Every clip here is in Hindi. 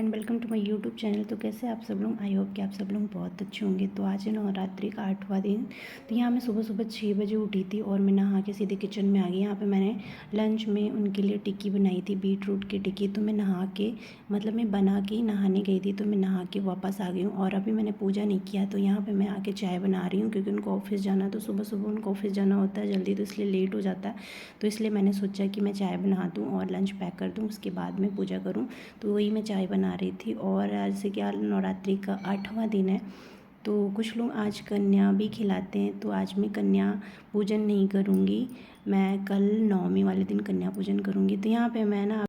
And welcome to my YouTube channel. तो कैसे आप सब लोग, आई होप कि आप सब लोग बहुत अच्छे होंगे। तो आज है नवरात्रि का 8वां दिन। तो यहाँ मैं सुबह सुबह 6 बजे उठी थी और मैं नहा के सीधे किचन में आ गई। यहाँ पे मैंने लंच में उनके लिए टिक्की बनाई थी, बीट रूट की टिक्की। तो मैं नहा के मतलब मैं बना के नहाने गई थी, तो मैं नहा के वापस आ गई हूँ और अभी मैंने पूजा नहीं किया। तो यहाँ पर मैं आके चाय बना रही हूँ क्योंकि उनको ऑफिस जाना, तो सुबह सुबह उनको ऑफिस जाना होता है जल्दी, तो इसलिए लेट हो जाता है। तो इसलिए मैंने सोचा कि मैं चाय बना दूँ और लंच पैक कर दूँ, उसके बाद मैं पूजा करूँ। तो वही मैं चाय बना रही थी। और जैसे कि आज नवरात्रि का 8वां दिन है, तो कुछ लोग आज कन्या भी खिलाते हैं। तो आज मैं कन्या पूजन नहीं करूँगी, मैं कल नवमी वाले दिन कन्या पूजन करूँगी। तो यहाँ पे मैं ना,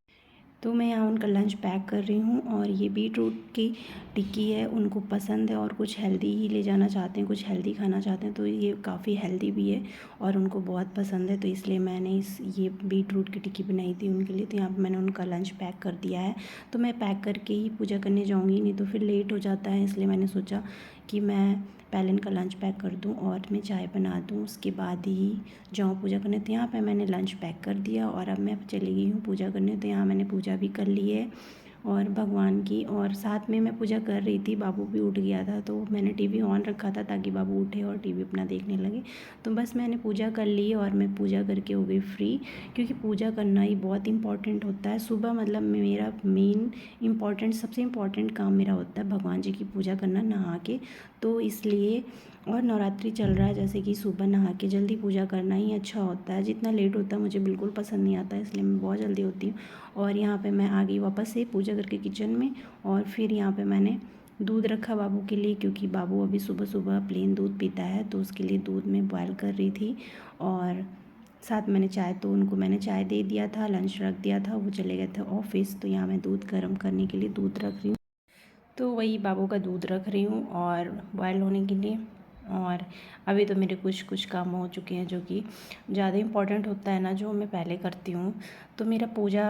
तो मैं यहाँ उनका लंच पैक कर रही हूँ। और ये बीट रूट की टिक्की है, उनको पसंद है और कुछ हेल्दी ही ले जाना चाहते हैं, कुछ हेल्दी खाना चाहते हैं। तो ये काफ़ी हेल्दी भी है और उनको बहुत पसंद है, तो इसलिए मैंने ये बीट रूट की टिक्की बनाई थी उनके लिए। तो यहाँ पर मैंने उनका लंच पैक कर दिया है। तो मैं पैक करके ही पूजा करने जाऊँगी, नहीं तो फिर लेट हो जाता है, इसलिए मैंने सोचा कि मैं पहले इनका लंच पैक कर दूं और मैं चाय बना दूं, उसके बाद ही जाऊं पूजा करने। तो यहाँ पे मैंने लंच पैक कर दिया और अब मैं चली गई हूँ पूजा करने। तो यहाँ मैंने पूजा भी कर ली है और भगवान की, और साथ में मैं पूजा कर रही थी। बाबू भी उठ गया था, तो मैंने टीवी ऑन रखा था ताकि बाबू उठे और टीवी अपना देखने लगे। तो बस मैंने पूजा कर ली और मैं पूजा करके हो गई फ्री, क्योंकि पूजा करना ही बहुत इंपॉर्टेंट होता है। सुबह मतलब मेरा मेन इम्पॉर्टेंट, सबसे इम्पॉर्टेंट काम मेरा होता है भगवान जी की पूजा करना नहा के। तो इसलिए, और नवरात्रि चल रहा है, जैसे कि सुबह नहा के जल्दी पूजा करना ही अच्छा होता है। जितना लेट होता है मुझे बिल्कुल पसंद नहीं आता, इसलिए मैं बहुत जल्दी होती हूँ। और यहाँ पे मैं आ गई वापस से पूजा करके किचन में। और फिर यहाँ पे मैंने दूध रखा बाबू के लिए, क्योंकि बाबू अभी सुबह सुबह प्लेन दूध पीता है, तो उसके लिए दूध में बॉयल कर रही थी। और साथ मैंने चाय, तो उनको मैंने चाय दे दिया था, लंच रख दिया था, वो चले गए थे ऑफिस। तो यहाँ मैं दूध गर्म करने के लिए दूध रख रही हूँ। तो वही बाबू का दूध रख रही हूँ और बॉयल होने के लिए। और अभी तो मेरे कुछ कुछ काम हो चुके हैं जो कि ज़्यादा इम्पॉर्टेंट होता है ना, जो मैं पहले करती हूँ। तो मेरा पूजा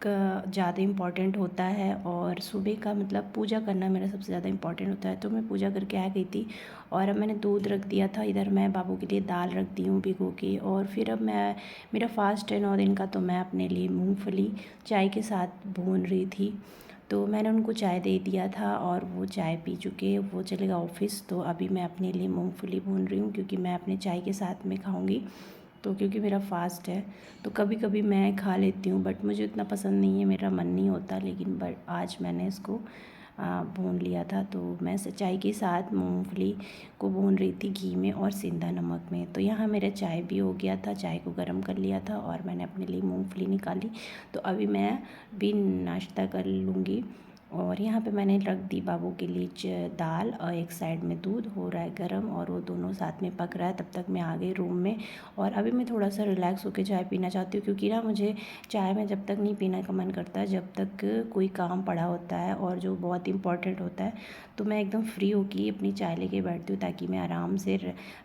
का ज़्यादा इम्पॉर्टेंट होता है और सुबह का मतलब पूजा करना मेरा सबसे ज़्यादा इम्पॉर्टेंट होता है। तो मैं पूजा करके आ गई थी और अब मैंने दूध रख दिया था। इधर मैं बाबू के लिए दाल रख दी हूँ भिगो के। और फिर अब मैं, मेरा फास्ट है 9 दिन का, तो मैं अपने लिए मूँगफली चाय के साथ भून रही थी। तो मैंने उनको चाय दे दिया था और वो चाय पी चुके, वो चलेगा ऑफिस। तो अभी मैं अपने लिए मूंगफली भून रही हूँ, क्योंकि मैं अपने चाय के साथ में खाऊंगी। तो क्योंकि मेरा फास्ट है, तो कभी कभी मैं खा लेती हूँ, बट मुझे इतना पसंद नहीं है, मेरा मन नहीं होता। लेकिन बट आज मैंने इसको भून लिया था। तो मैं चाय के साथ मूंगफली को भून रही थी घी में और सेंधा नमक में। तो यहाँ मेरा चाय भी हो गया था, चाय को गर्म कर लिया था और मैंने अपने लिए मूंगफली निकाली। तो अभी मैं भी नाश्ता कर लूँगी। और यहाँ पे मैंने रख दी बाबू के लिए दाल, और एक साइड में दूध हो रहा है गर्म और वो दोनों साथ में पक रहा है। तब तक मैं आ गई रूम में और अभी मैं थोड़ा सा रिलैक्स होकर चाय पीना चाहती हूँ, क्योंकि ना मुझे चाय में जब तक नहीं पीना का मन करता, जब तक कोई काम पड़ा होता है और जो बहुत इंपॉर्टेंट होता है। तो मैं एकदम फ्री होकर अपनी चाय लेके बैठती हूँ, ताकि मैं आराम से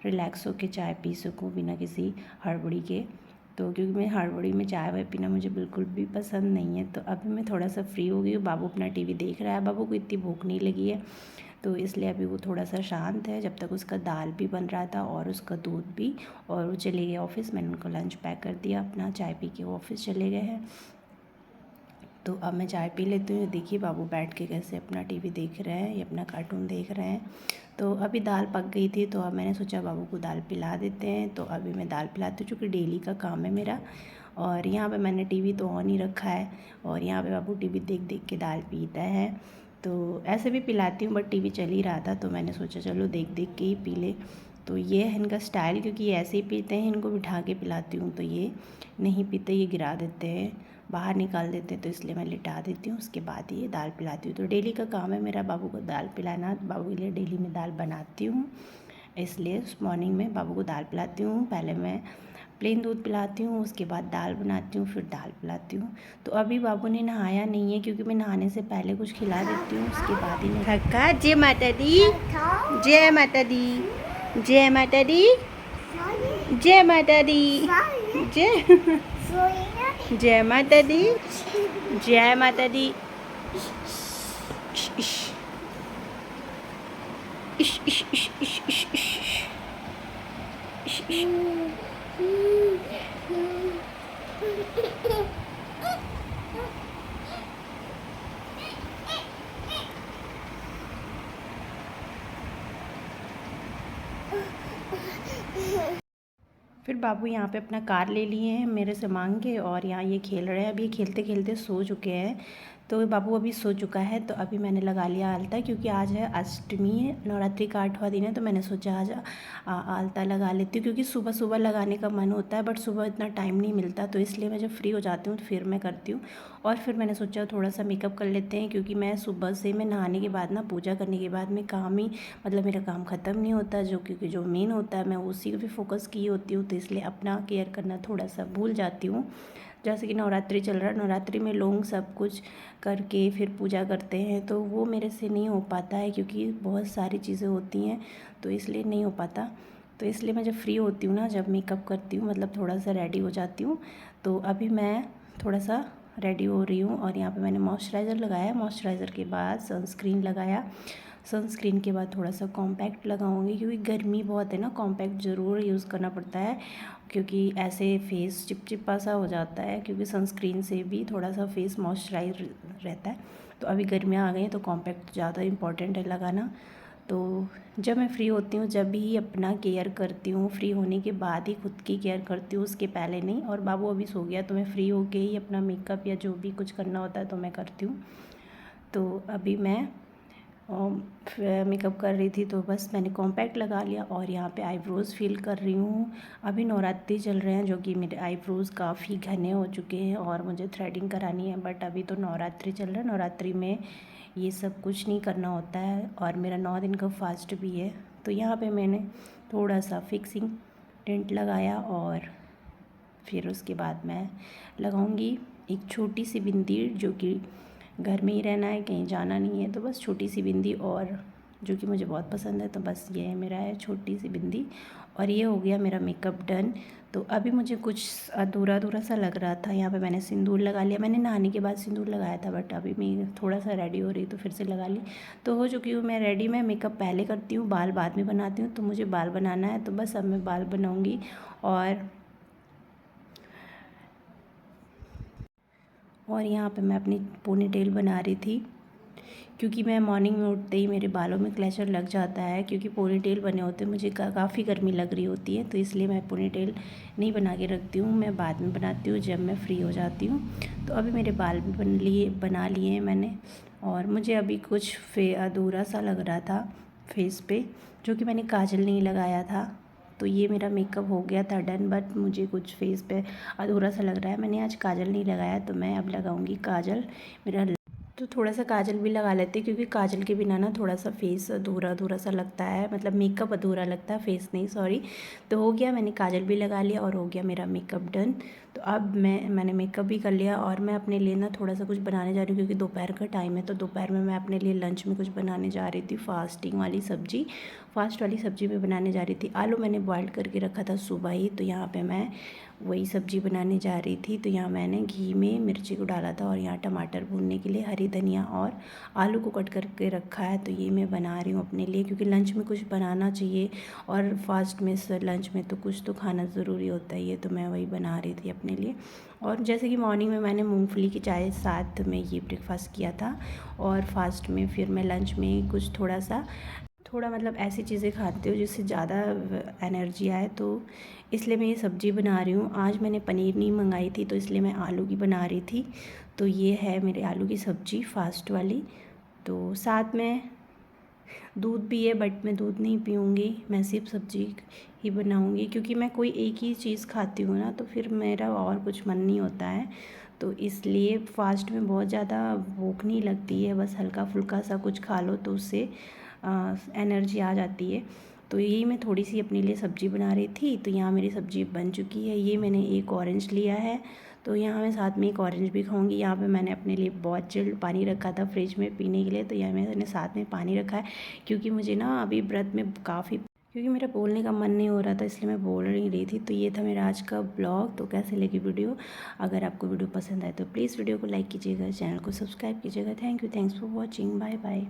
रिलैक्स होकर चाय पी सकूँ बिना किसी हड़बड़ी के। तो क्योंकि मैं हड़बड़ी में चाय वाय पीना मुझे बिल्कुल भी पसंद नहीं है। तो अभी मैं थोड़ा सा फ्री हो गई हूँ, बाबू अपना टीवी देख रहा है, बाबू को इतनी भूख नहीं लगी है, तो इसलिए अभी वो थोड़ा सा शांत है। जब तक उसका दाल भी बन रहा था और उसका दूध भी, और वो चले गए ऑफिस। मैंने उनको लंच पैक कर दिया, अपना चाय पी के वो ऑफिस चले गए हैं। तो अब मैं चाय पी लेती हूँ। देखिए बाबू बैठ के कैसे अपना टीवी देख रहे हैं, ये अपना कार्टून देख रहे हैं। तो अभी दाल पक गई थी, तो अब मैंने सोचा बाबू को दाल पिला देते हैं। तो अभी मैं दाल पिलाती हूँ, चूँकि डेली का काम है मेरा। और यहाँ पे मैंने टीवी तो ऑन ही रखा है और यहाँ पे बाबू टीवी देख देख के दाल पीता है। तो ऐसे भी पिलाती हूँ, बट टीवी चल ही रहा था, तो मैंने सोचा चलो देख देख के ही पी ले। तो ये है इनका स्टाइल, क्योंकि ये ऐसे ही पीते हैं। इनको बिठा के पिलाती हूँ तो ये नहीं पीते, ये गिरा देते हैं, बाहर निकाल देते हैं। तो इसलिए मैं लिटा देती हूँ, उसके बाद ये दाल पिलाती हूँ। तो डेली का काम है मेरा बाबू को दाल पिलाना। बाबू के लिए डेली मैं दाल बनाती हूँ, इसलिए मॉर्निंग में बाबू को दाल पिलाती हूँ। पहले मैं प्लेन दूध पिलाती हूँ, उसके बाद दाल बनाती हूँ, फिर दाल पिलाती हूँ। तो अभी बाबू ने नहाया नहीं है, क्योंकि मैं नहाने से पहले कुछ खिला देती हूँ, उसके बाद ही नहीं। खक्का जय माता दी, जय माता दी, जय माता दी, जय माता दी, जय जय माता दी, जय माता दी। इश इश इश इश इश इश इश इश इश इश। फिर बाबू यहाँ पे अपना कार ले लिए हैं मेरे से मांग के, और यहाँ ये खेल रहे हैं। अभी ये खेलते खेलते सो चुके हैं। तो बाबू अभी सो चुका है, तो अभी मैंने लगा लिया आलता, क्योंकि आज है अष्टमी है, नवरात्रि का 8वां दिन है। तो मैंने सोचा आज आलता लगा लेती हूँ, क्योंकि सुबह सुबह लगाने का मन होता है, बट सुबह इतना टाइम नहीं मिलता। तो इसलिए मैं जब फ्री हो जाती हूँ तो फिर मैं करती हूँ। और फिर मैंने सोचा थोड़ा सा मेकअप कर लेते हैं, क्योंकि मैं सुबह से मैं नहाने के बाद ना, पूजा करने के बाद में काम ही, मतलब मेरा काम ख़त्म नहीं होता, क्योंकि जो मेन होता है मैं उसी पे फोकस की होती हूँ। तो इसलिए अपना केयर करना थोड़ा सा भूल जाती हूँ। जैसे कि नवरात्रि चल रहा है, नवरात्रि में लोग सब कुछ करके फिर पूजा करते हैं, तो वो मेरे से नहीं हो पाता है, क्योंकि बहुत सारी चीज़ें होती हैं, तो इसलिए नहीं हो पाता। तो इसलिए मैं जब फ्री होती हूँ ना, जब मेकअप करती हूँ, मतलब थोड़ा सा रेडी हो जाती हूँ। तो अभी मैं थोड़ा सा रेडी हो रही हूँ, और यहाँ पे मैंने मॉइस्चराइज़र लगाया, मॉइस्चराइज़र के बाद सनस्क्रीन लगाया, सनस्क्रीन के बाद थोड़ा सा कॉम्पैक्ट लगाऊंगी, क्योंकि गर्मी बहुत है ना, कॉम्पैक्ट ज़रूर यूज़ करना पड़ता है, क्योंकि ऐसे फेस चिपचिपा सा हो जाता है, क्योंकि सनस्क्रीन से भी थोड़ा सा फेस मॉइस्चराइज रहता है। तो अभी गर्मियाँ आ गई हैं, तो कॉम्पैक्ट ज़्यादा इम्पॉर्टेंट है लगाना। तो जब मैं फ्री होती हूँ, जब भी अपना केयर करती हूँ, फ्री होने के बाद ही खुद की केयर करती हूँ, उसके पहले नहीं। और बाबू अभी सो गया, तो मैं फ्री होके ही अपना मेकअप या जो भी कुछ करना होता है तो मैं करती हूँ। तो अभी मैं मेकअप कर रही थी, तो बस मैंने कॉम्पैक्ट लगा लिया, और यहाँ पे आईब्रोज़ फिल कर रही हूँ। अभी नवरात्रि चल रहे हैं, जो कि मेरे आईब्रोज़ काफ़ी घने हो चुके हैं, और मुझे थ्रेडिंग करानी है, बट अभी तो नवरात्रि चल रहा है। नवरात्रि में ये सब कुछ नहीं करना होता है, और मेरा 9 दिन का फास्ट भी है। तो यहाँ पे मैंने थोड़ा सा फिक्सिंग टिंट लगाया, और फिर उसके बाद मैं लगाऊंगी एक छोटी सी बिंदी, जो कि घर में ही रहना है, कहीं जाना नहीं है, तो बस छोटी सी बिंदी, और जो कि मुझे बहुत पसंद है, तो बस ये है मेरा है छोटी सी बिंदी। और ये हो गया मेरा मेकअप डन। तो अभी मुझे कुछ अधूरा अधूरा सा लग रहा था, यहाँ पे मैंने सिंदूर लगा लिया, मैंने नहाने के बाद सिंदूर लगाया था, बट अभी मैं थोड़ा सा रेडी हो रही तो फिर से लगा ली। तो हो चुकी हूँ मैं रेडी। मैं मेकअप पहले करती हूँ, बाल बाद में बनाती हूँ, तो मुझे बाल बनाना है, तो बस अब मैं बाल बनाऊँगी। और यहाँ पे मैं अपनी पोनी टेल बना रही थी, क्योंकि मैं मॉर्निंग में उठते ही मेरे बालों में क्लेचर लग जाता है, क्योंकि पोनी टेल बने होते मुझे काफ़ी गर्मी लग रही होती है, तो इसलिए मैं पोनी टेल नहीं बना के रखती हूँ, मैं बाद में बनाती हूँ जब मैं फ्री हो जाती हूँ। तो अभी मेरे बाल भी बना लिए हैं मैंने, और मुझे अभी कुछ अधूरा सा लग रहा था फेस पे, जो कि मैंने काजल नहीं लगाया था। तो ये मेरा मेकअप हो गया था डन, बट मुझे कुछ फेस पे अधूरा सा लग रहा है, मैंने आज काजल नहीं लगाया, तो मैं अब लगाऊंगी काजल। मेरा तो थोड़ा सा काजल भी लगा लेती, क्योंकि काजल के बिना ना थोड़ा सा फेस अधूरा अधूरा सा लगता है, मतलब मेकअप अधूरा लगता है, फेस नहीं, सॉरी। तो हो गया, मैंने काजल भी लगा लिया, और हो गया मेरा मेकअप डन। तो अब मैंने मेकअप भी कर लिया, और मैं अपने लिए ना थोड़ा सा कुछ बनाने जा रही हूँ, क्योंकि दोपहर का टाइम है। तो दोपहर में मैं अपने लिए लंच में कुछ बनाने जा रही थी, फास्ट वाली सब्ज़ी में बनाने जा रही थी। आलू मैंने बॉयल करके रखा था सुबह ही, तो यहाँ पे मैं वही सब्ज़ी बनाने जा रही थी। तो यहाँ मैंने घी में मिर्ची को डाला था, और यहाँ टमाटर भूनने के लिए हरी धनिया और आलू को कट करके रखा है। तो ये मैं बना रही हूँ अपने लिए, क्योंकि लंच में कुछ बनाना चाहिए, और फास्ट में लंच में तो कुछ तो खाना ज़रूरी होता ही है। तो मैं वही बना रही थी अपने लिए। और जैसे कि मॉर्निंग में मैंने मूंगफली की चाय साथ में ये ब्रेकफास्ट किया था, और फास्ट में फिर मैं लंच में कुछ थोड़ा मतलब ऐसी चीज़ें खाती हूँ जिससे ज़्यादा एनर्जी आए, तो इसलिए मैं ये सब्ज़ी बना रही हूँ। आज मैंने पनीर नहीं मंगाई थी, तो इसलिए मैं आलू की बना रही थी। तो ये है मेरे आलू की सब्ज़ी फास्ट वाली। तो साथ में दूध भी है, बट मैं दूध नहीं पीऊँगी, मैं सिर्फ सब्ज़ी ही बनाऊँगी, क्योंकि मैं कोई एक ही चीज़ खाती हूँ ना, तो फिर मेरा और कुछ मन नहीं होता है। तो इसलिए फास्ट में बहुत ज़्यादा भूख नहीं लगती है, बस हल्का फुल्का सा कुछ खा लो तो उससे एनर्जी आ जाती है। तो यही मैं थोड़ी सी अपने लिए सब्ज़ी बना रही थी। तो यहाँ मेरी सब्ज़ी बन चुकी है। ये मैंने एक ऑरेंज लिया है, तो यहाँ मैं साथ में एक ऑरेंज भी खाऊंगी। यहाँ पे मैंने अपने लिए बहुत चिल्ड पानी रखा था फ्रिज में पीने के लिए, तो यहाँ मैंने साथ में पानी रखा है, क्योंकि मुझे ना अभी व्रत में क्योंकि मेरा बोलने का मन नहीं हो रहा था, इसलिए मैं बोल नहीं रही थी। तो ये था मेरा आज का ब्लॉग। तो कैसे लगी वीडियो? अगर आपको वीडियो पसंद आए तो प्लीज़ वीडियो को लाइक कीजिएगा, चैनल को सब्सक्राइब कीजिएगा। Thanks for watching, bye bye.